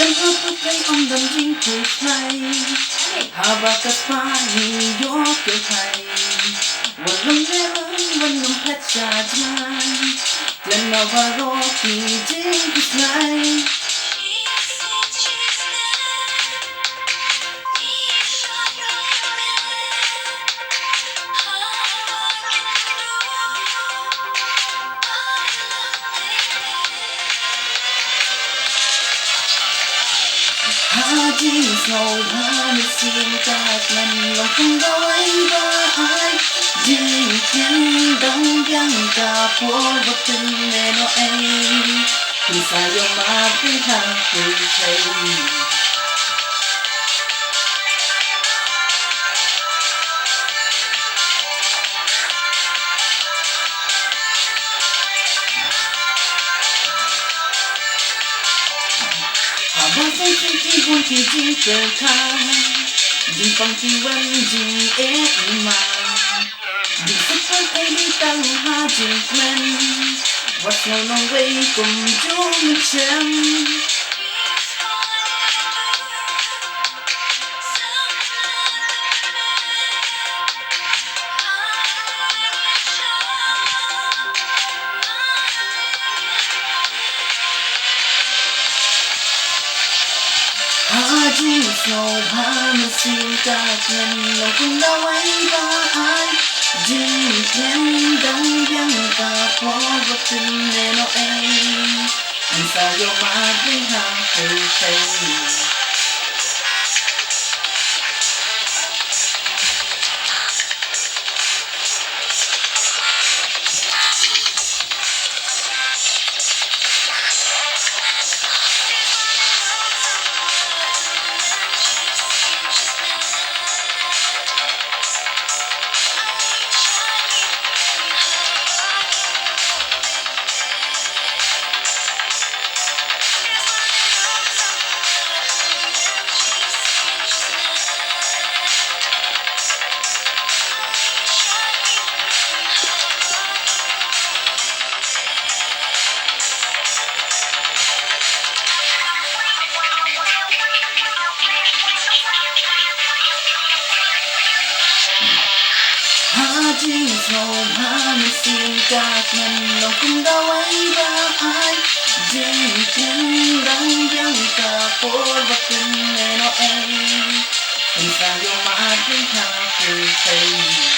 Magandang hapon om đầm riêng cuộc này Habakasmani yoke hai Walang meron walang petsa dyan Glenavaroki Jinkies night Haji sầu hoa xin các lần lòng không đói và ai Dì khiến đông giang cả phố và tình mẹ nó anh Thì xa yêu mà với hàng từ thầy Habang sa tibon ki jing terka Jing pang kiwan jing ma Di sepal ay ditang ha jing kwen Wat no nong wei kum jung chem Haji sầu hoa xin các lần lòng không đau ấy và ai Dì khiến đông giang cả phố và tình mẹ nó anh Anh xa yêu mà với hàng từ thầy Haji sầu hoa xin các lần lòng không đau ấy và ai Dì khiến đông giang cả phố và tình mẹ nó anh Anh xa yêu mà với hàng từ thầy